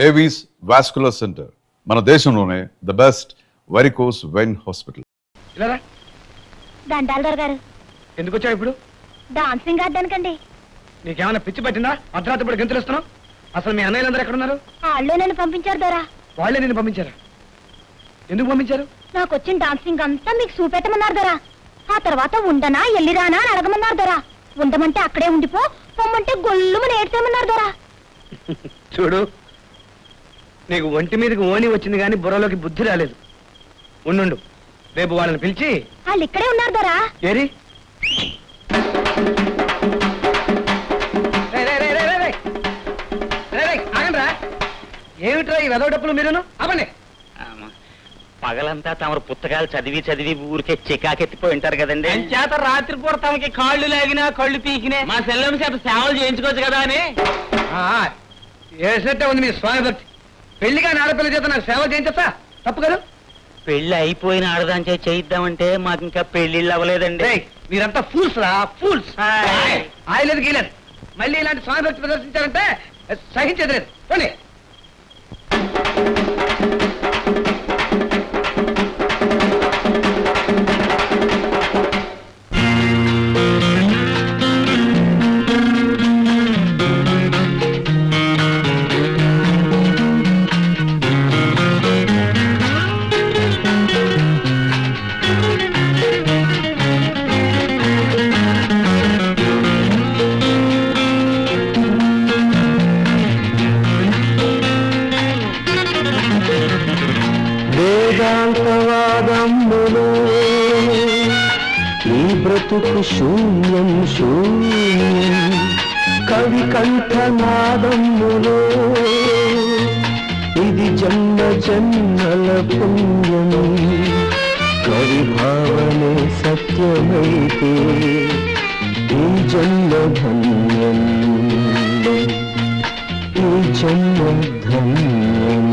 Avis vascular centre, మన దేశంలోనే the best varicose vein hospital. దండాలదారు గారు ఎందుకు వచ్చావు ఇప్పుడు? డాన్సింగ్ ఆడడానికండి. నీకేమైనా పిచ్చి పట్టిందా? అర్ధరాత్రి ఇప్పుడు గెంతులు ఇస్తున్నావు. అసలు మీ అన్నయ్యలందరూ ఎక్కడ ఉన్నారు? వాళ్ళే నన్ను పంపించారు దొరా. వాళ్ళే నిన్ను పంపించారా? ఎందుకు పంపించారు? నాకు వచ్చిన డాన్సింగ్ అంతా మీకు చూపెట్టమన్నారు దొరా. ఆ తర్వాత ఉండనా ఎల్లిరానా అని అడగమన్నారు దొరా. ఉండమంటే అక్కడే ఉండిపో, పొమ్మంటే గొల్లుమని ఏడ్చేమన్నారు దొరా. చూడు, నీకు ఒంటి మీదకి ఓని వచ్చింది కానీ బుర్రలోకి బుద్ధి రాలేదు. ఉండు, రేపు వాళ్ళని పిలిచి. వాళ్ళు ఇక్కడే ఉన్నారు దొరా. ఏరి ఆగండ్రా. ఏమిట్రా ఈ వెదవ డప్పులు మీరును? అవ్వండి. పగలంతా తమరు పుస్తకాలు చదివి చదివి ఊరికే చికాకెత్తిపోయి ఉంటారు కదండి. చేత రాత్రి పూట తమకి కాళ్ళు లాగినా కళ్ళు పీకినా మా సెల్లం చేత సేవలు చేయించుకోవచ్చు కదా అని ఏసట్టే ఉంది మీ స్వామి భక్తి. పెళ్లిగా ఆడపిల్ల చేత నాకు సేవ చేయించా తప్పు కదా? పెళ్లి అయిపోయిన ఆడదాని చేతి చేయిద్దామంటే మాకు ఇంకా పెళ్లిళ్ళు అవ్వలేదండి. మీరంతా ఫూల్స్ రా, ఫూల్స్. ఆయలేదు గీలేదు. మళ్ళీ ఇలాంటి స్వామి భక్తి ప్రదర్శించారంటే సహించేది లేదు. పోనీ వేదాంతవాదములో ఈ బ్రతుకు శూన్యం శూన్యం, కవి కంఠనాదములో ఇది జన్మ జన్మల పుణ్యం, కవి భావనే సత్యమైతే ఈ జన్మ ధన్యం, ఈ జన్మ ధన్యం.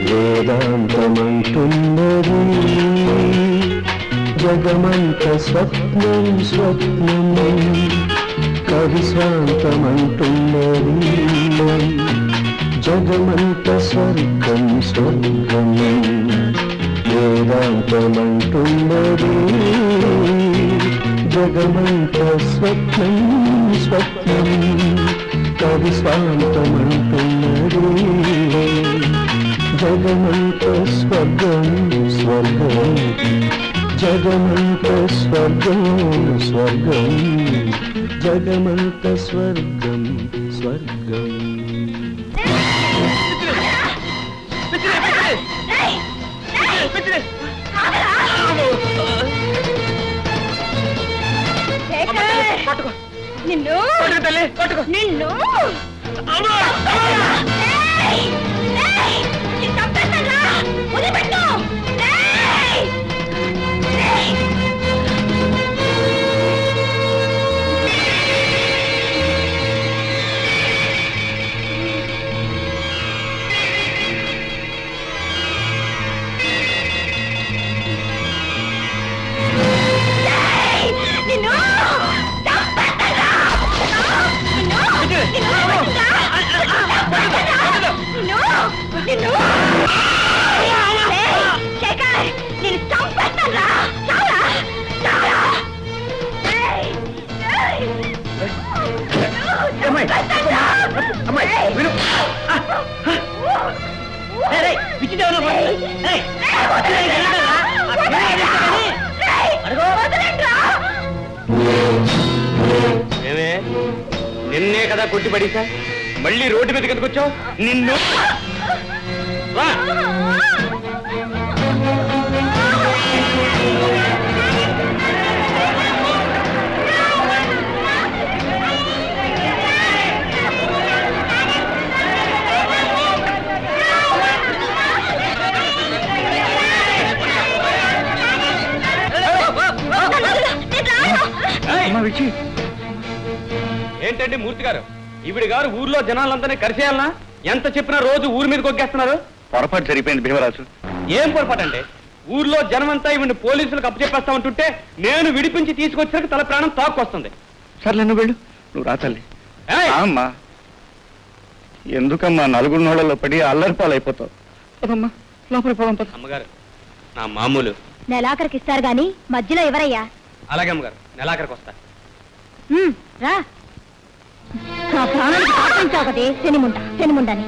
వేదాంతమంటున్నది జగమంత స్వప్నం స్వప్నం, కవి స్వాంతమంటున్నది జగమంత స్వర్గం స్వర్గం. వేదాంతమంటున్నది జగమంత స్వప్నం స్వప్నం, కవి స్వాంతమంటున్నది జగమంత స్వర్గం స్వర్గం, జగమంత స్వర్గం స్వర్గం, జగమంత స్వర్గం స్వర్గం. నిన్ను నిన్ను వదిలిపెట్టు. నిన్నే కదా కొట్టి పడేసా, మళ్ళీ రోడ్డు మీద కిందకు వచ్చావు. నిన్ను ఏంటండి మూర్తి గారు, ఈవిడ గారు ఊర్లో జనాలందరినీ కరిసేయాలనా? ఎంత చెప్పినా రోజు ఊరి మీద కొగ్గేస్తున్నారు. పొరపాటు జరిగిపోయింది భీమరాజు. ఏం పొరపాటు అంటే? ఊర్లో జనమంతా ఈవిని పోలీసులకు అప్పచెప్పేస్తామంటుంటే నేను విడిపించి తీసుకొచ్చాక తల ప్రాణం తాక్కొస్తుంది. సర్లే నువ్వు వెళ్ళు, నువ్వు రా తల్లి. అమ్మా ఎందుకమ్మా నలుగురు నోళ్ళలో పడి అల్లరి పాలైపోతావు పదమ్మా లోపలికి పోదాం పద. అమ్మగారు నా మామూలు. నెలాఖరికి ఇస్తారు గాని మధ్యలో ఎవరయ్యా? అలాగే అమ్మగారు, నెలాఖరికి వస్తా. రా, నా ప్రాణానికి పాటించావు కదే శనిముండని.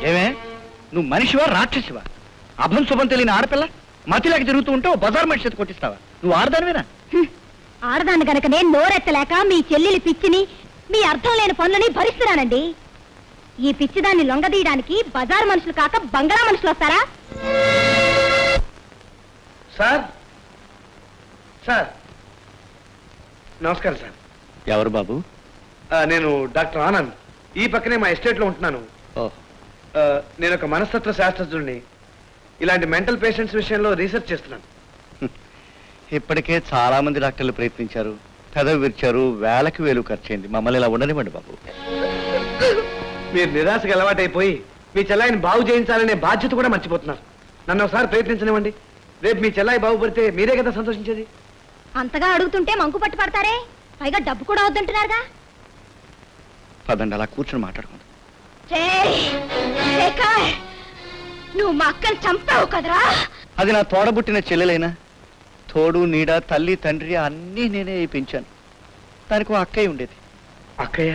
ఏమే నువ్వు మనిషివా రాక్షసివా? అభం శుభం తెలియని ఆడపిల్ల మతిలాకి తిరుగుతూ ఉంటావు, బజార్ మనిషి చేతి కొట్టిస్తావా? నువ్వు ఆడదానివేనా? ఆడదాన్ని గనకనే నోరెత్తలేక మీ చెల్లెలి పిచ్చిని, మీ అర్థం లేని పనులని భరిస్తున్నానండి. ఈ పిచ్చిదాన్ని లొంగదీయడానికి బజార్ మనుషులు కాక బంగాళా మనుషులు వస్తారా? సార్ సార్ నమస్కారం సార్. ఎవరు బాబు? నేను డాక్టర్ ఆనంద్. ఈ పక్కనే మా ఎస్టేట్లో ఉంటున్నాను. నేను ఒక మనస్తత్వ శాస్త్రజ్ఞుడిని. ఇలాంటి మెంటల్ పేషెంట్స్ విషయంలో రీసెర్చ్ చేస్తున్నాను. ఇప్పటికే చాలా మంది డాక్టర్లు ప్రయత్నించారు, పెదవి విరిచారు, వేలకు వేలు ఖర్చయింది. మమ్మల్ని ఇలా ఉండనివ్వండి బాబు. మీరు నిరాశకు అలవాటైపోయి మీ చెల్లాయిని బాగు చేయించాలనే బాధ్యత కూడా మర్చిపోతున్నారు. నన్ను ఒకసారి ప్రయత్నించనివ్వండి. రేపు మీ చెల్లాయి బాగుపడితే మీరే కదా సంతోషించేది. అంతగా అడుగుతుంటే మంకు పట్టు పడతారే, పైగా డబ్బు కూడా వద్దంటున్నారుగా. పదండి అలా కూర్చొని మాట్లాడుకుందాం. నువ్వు మా అక్కని చంపావు కదరా? అది నా తోడబుట్టిన చెల్లెలైనా తోడు నీడ తల్లి తండ్రి అన్నీ నేనే పెంచాను. దానికి ఓ అక్కయ్య ఉండేది. అక్కయ్య?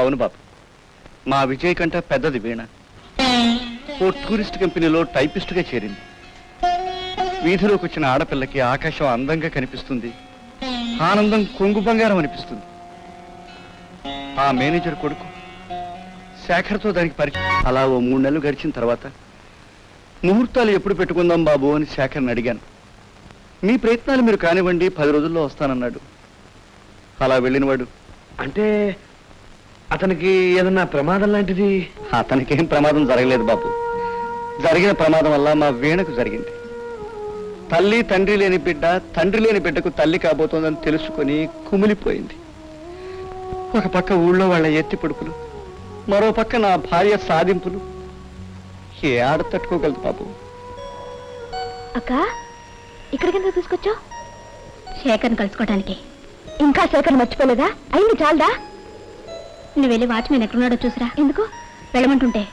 అవును బాబు. మా విజయ్ కంటే పెద్దది వీణ. ఓ టూరిస్ట్ కంపెనీలో టైపిస్ట్గా చేరింది. వీధిలోకి వచ్చిన ఆడపిల్లకి ఆకాశం అందంగా కనిపిస్తుంది, ఆనందం కొంగు బంగారం అనిపిస్తుంది. ఆ మేనేజర్ కొడుకు శేఖర్తో దానికి పరిచయం. అలా ఓ 3 నెలలు గడిచిన తర్వాత ముహూర్తాలు ఎప్పుడు పెట్టుకుందాం బాబు అని శేఖర్ని అడిగాను. మీ ప్రయత్నాలు మీరు కానివ్వండి, 10 రోజుల్లో వస్తానన్నాడు. అలా వెళ్ళినవాడు. అంటే అతనికి ఏదన్నా ప్రమాదం లాంటిది? అతనికేం ప్రమాదం జరగలేదు బాబు. జరిగిన ప్రమాదం వల్ల మా వీణకు జరిగింది. తల్లి తండ్రి లేని బిడ్డ తండ్రి లేని బిడ్డకు తల్లి కాబోతోందని తెలుసుకొని కుమిలిపోయింది. ఒక పక్క ఊళ్ళో వాళ్ళ ఎత్తి పొడుపులు, మరో పక్క నా భార్య సాధింపులు. ఏ ఆడ తట్టుకోగలదు బాబు. అక్క, ఇక్కడికి ఎందుకు తీసుకొచ్చావు? శేఖర్ని కలుసుకోవడానికి. ఇంకా శేఖర్ మర్చిపోలేదా? అయింది చాలదా? నువ్వు వెళ్ళి వాచ్మెన్ ఎక్కడున్నాడో చూసిరా. ఎందుకు వెళ్ళమంటుంటే?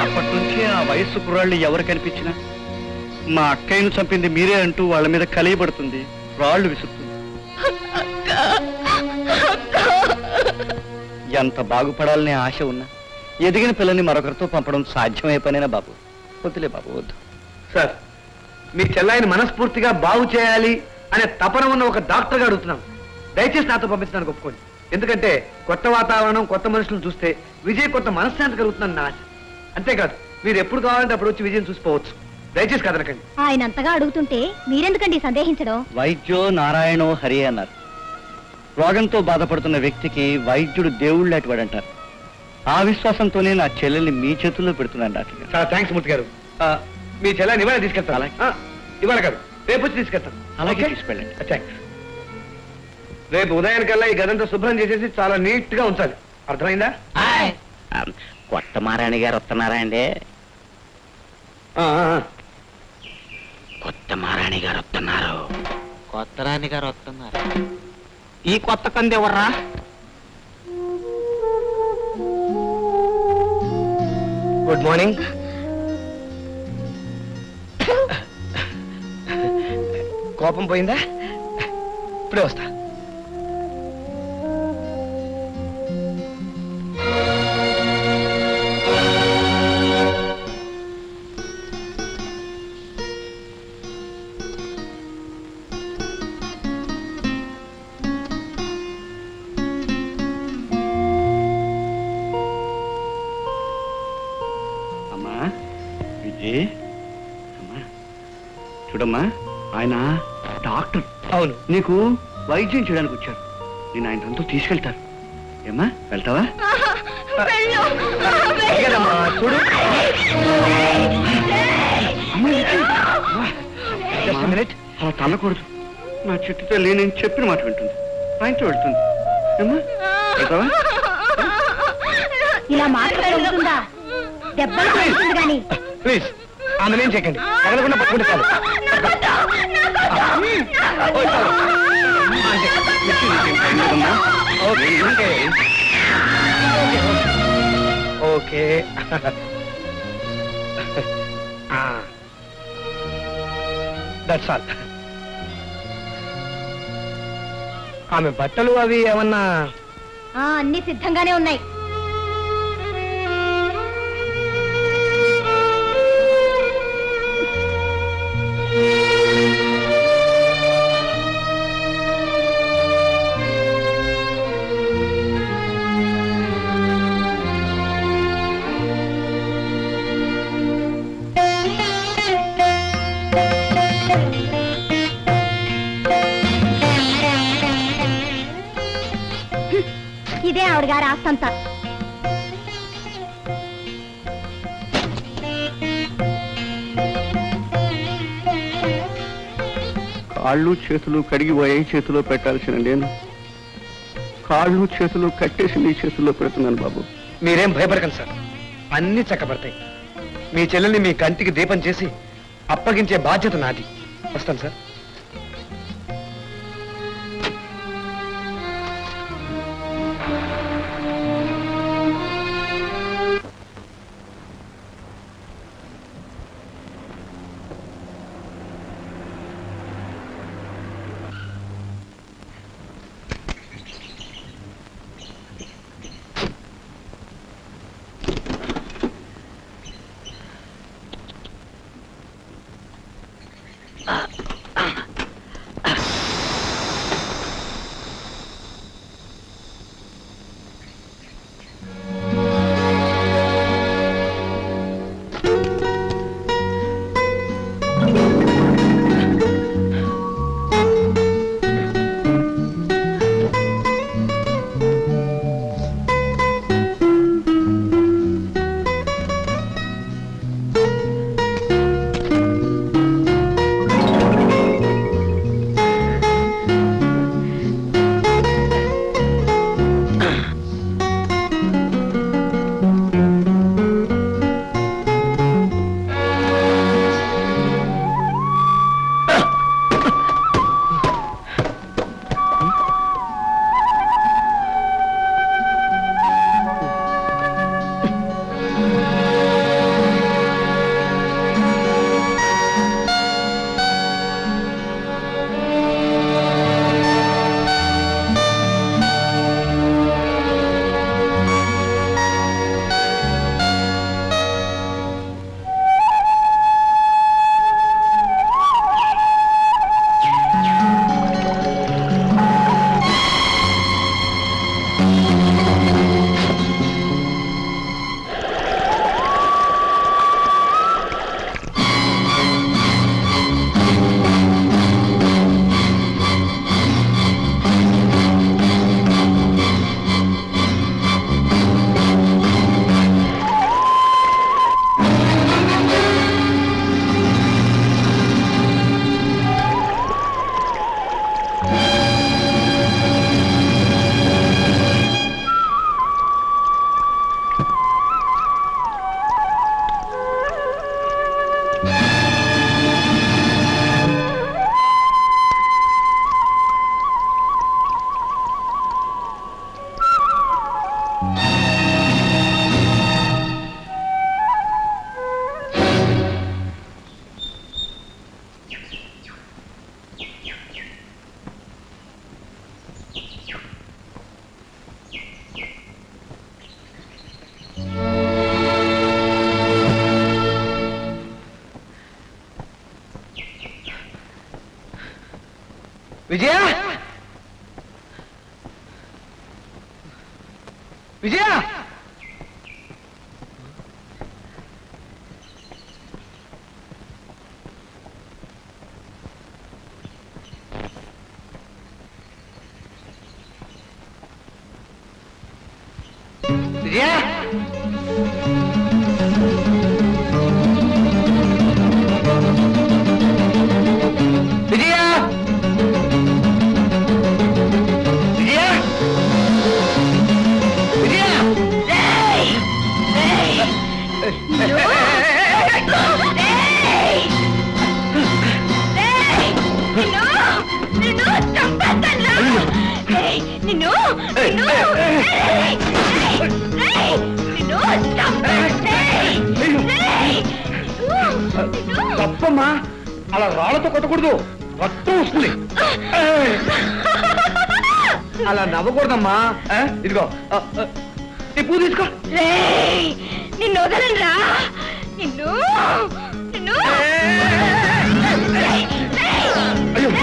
అప్పటి నుంచి ఆ వయస్సు కుర్రాళ్ళు ఎవరు కనిపించినా మా అక్కయ్యను చంపింది మీరే అంటూ వాళ్ళ మీద కలియబడుతుంది, రాళ్లు విసురుతుంది. ఎంత బాగుపడాలనే ఆశ ఉన్నా ఎదిగిన పిల్లల్ని మరొకరితో పంపడం సాధ్యమయ్యే పనేనా బాబు? వద్దులే బాబు, వద్దు. సార్, మీ చెల్లాయిని మనస్ఫూర్తిగా బాగు చేయాలి అనే తపన ఉన్న ఒక డాక్టర్గా అడుగుతున్నాను. దయచేసి నాతో పంపించడానికి ఒప్పుకోండి. ఎందుకంటే కొత్త వాతావరణం, కొత్త మనుషులను చూస్తే విజయ్ కొత్త మనశ్శాంతి కలుగుతుందని నా ఆశ. అంతేకాదు, మీరు ఎప్పుడు కావాలంటే అప్పుడు వచ్చి విజయం చూసిపోవచ్చు. దయచేసి కదనకండి. ఆయన అంతగా అడుగుతుంటే మీరెందుకండి సందేహించడం? వైద్యో నారాయణో హరి అన్నారు. రోగంతో బాధపడుతున్న వ్యక్తికి వైద్యుడు దేవుళ్ళు లాంటివాడు అంటారు. ఆ విశ్వాసంతోనే నా చెల్లెల్ని మీ చేతుల్లో పెడుతున్నాను డాక్టర్ గారు. చాలా థ్యాంక్స్ మూర్తి గారు. మీ చెల్లాయిని ఇవాళ తీసుకెళ్తాను. అలాగే. ఇవాళ కాదు, రేపు వచ్చి తీసుకెళ్తాను. అలాగే ఓకే? తీసుకెళ్ళండి. థ్యాంక్స్. రేపు ఉదయానికల్లా ఈ గదంతా శుభ్రం చేసేసి చాలా నీట్ గా ఉంచాలి. అర్థమైందా? కొత్త మహారాణి గారు వస్తున్నారా అండి? కొత్త మహారాణి గారు వస్తున్నారు. కొత్త రాణి గారు వస్తున్నారు. ఈ కొత్త కంది ఎవర్రా? Good morning. కోపం పోయిందా? ఇప్పుడే వస్తా. అమ్మా విజయ్, అమ్మా చూడమ్మా, ఆయన డాక్టర్. అవును. నీకు వైద్యం చేయడానికి వచ్చారు. నేను ఆయనతో తీసుకెళ్తారు. ఏమ్మా, వెళ్తావా? కదమ్మా, చూడు. Just a minute. అలా తల్లకూడదు. నా చిట్టు తల్లి నేను చెప్పిన మాట వింటుంది. ఆయనతో వెళ్తుంది. ఏమ్మా, వెళ్తావా? ఇలా మాట్లాడుతుందా? దెబ్బలు పడుతుంది గాని. ప్లీజ్ ఆమె నేను చేయకండి. తగలకుండా పట్టుకుంటే చాలు. ఓ, చాలు. అంతే. Okay, okay. That's all. ఆమె బట్టలు అవి ఏమన్నా? అన్ని సిద్ధంగానే ఉన్నాయి. ఇదే ఆవిడ గారి ఆస్తంతా. కాళ్ళు చేతులు కడిగిపోయాయి, చేతిలో పెట్టాల్సిన నేను కాళ్ళు చేతులు కట్టేసి నీ చేతుల్లో పెడుతున్నాను బాబు. మీరేం భయపడకండి సార్, అన్ని చక్కబడతాయి. మీ చెల్లెల్ని మీ కంటికి దీపం చేసి అప్పగించే బాధ్యత నాది. వస్తాను సార్. విజయ విజయ విజయ విజయ విజయ తప్పమ్మా అలా రాళ్లతో కొట్టకూడదు రక్తం వస్తుంది అలా నవ్వకూడదమ్మా ఇదిగో ఈ పూ తీసుకో నిన్ను వదలరా నిన్ను నిన్ను అయ్యో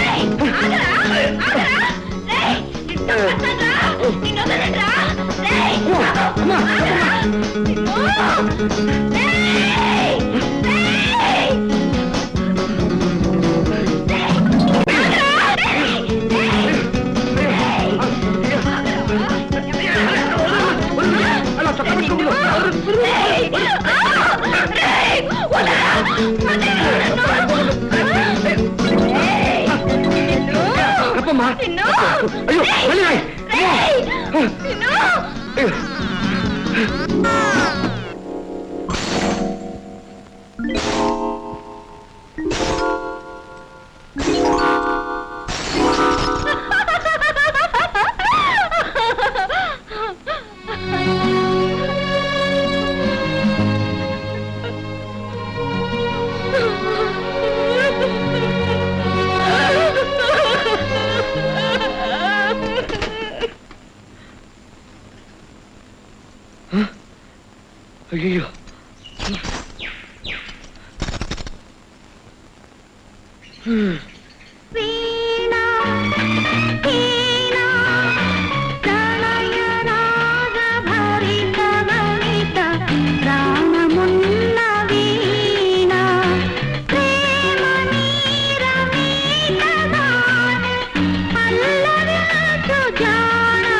అలా చెప్పమ్మా అయ్యో మళ్ళీ రాయ్. అయ్యో. అయ్యో వీణా వీణా ప్రణయ రాగ భరిత భరిత రామమున్న వీణా ప్రేమ నీరమీత గాన పల్లవించు జానా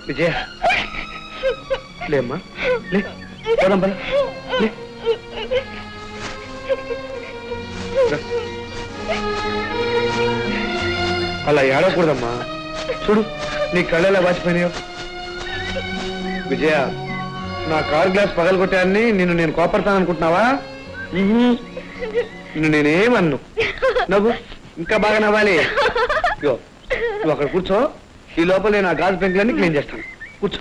విజయ లేమ్మా లే పోదాం పద. లే రా. అలా ఏడకూడదమ్మా చూడు నీ కళ్ళెలా వాచిపోయినాయో విజయ నా కారు గ్లాస్ పగలగొట్టాన్ని నిన్ను నేను కోపడతాను అనుకుంటున్నావా నిన్ను నేనేమన్ను నవ్వు ఇంకా బాగా నవ్వాలి ఇగో నువ్వు అక్కడ కూర్చో ఈ లోపల నేను ఆ గాజు పెంకులన్నీ క్లీన్ చేస్తాను కూర్చో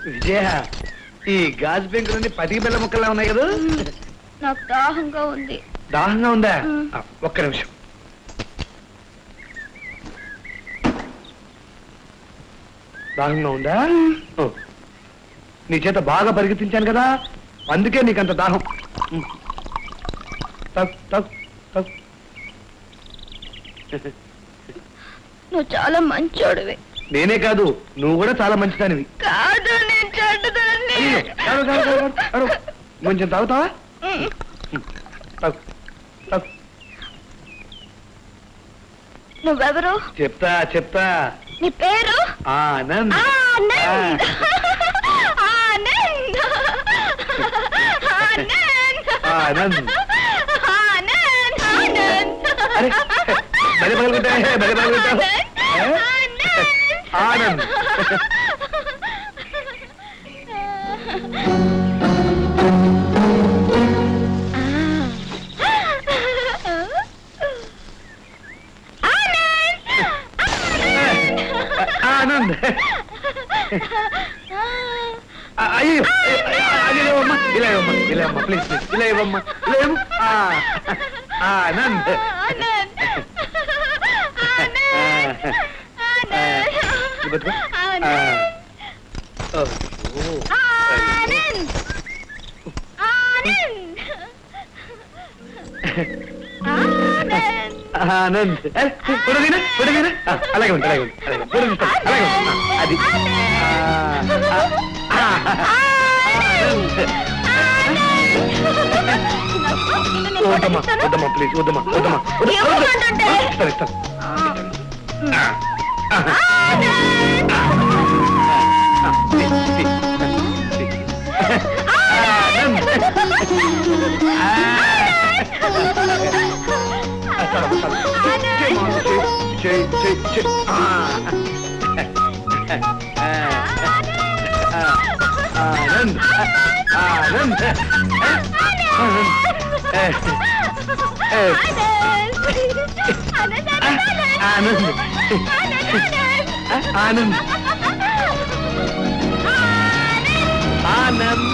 విజయ ఈ గాజు పెంకులన్నీ పతికి బెల్ల ముక్కల్లా ఉన్నాయి కదా నాకు దాహంగా ఉంది దాహంగా ఉందా ఒక్క నిమిషం దాహంగా ఉందా ఓ. నీ చేత బాగా పరిగెత్తించాను కదా అందుకే నీకంత దాహం తగ్, తగ్, తగ్. నువ్వు చాలా మంచోడివి నేనే కాదు నువ్వు కూడా చాలా మంచిదానివి కాదు నేను చెడ్డదాన్ని అయ్యో, తాగు, తాగు, తాగు, తాగు. కొంచెం తాగుతావా తాగు, తాగు. నువ్వెవరు చెప్తా చెప్తా నీ పేరు ఆనంద్ ఆనంద్ ఆనంద్ ఆనంద్ ఆనంద్ ఆనంద్ ఆనంద్ అరే బలి పగలుగుంటాయి బలి పగలుగుంటావు ఆనంద్ ఇలా అమ్మా ప్లీజ్ ప్లీజ్ ఇలా ఇవ్వమ్మా ఇలా ఇవ్వు. ఆనంద్ ఇది పట్టుకో. ఆనంద్ పొడవీనా అలాగే ఉంది అలాగే ఉంది అలాగే పొడవు అలాగే ఉంది అది వద్దమ్మా వద్దమ్మా ప్లీజ్ వద్దమ్మా వద్దమ్మా ఇస్తాను ఇస్తాను ఆనంద్ ఆనంద్ ఆనంద్ ఆనంద్ ఆనంద్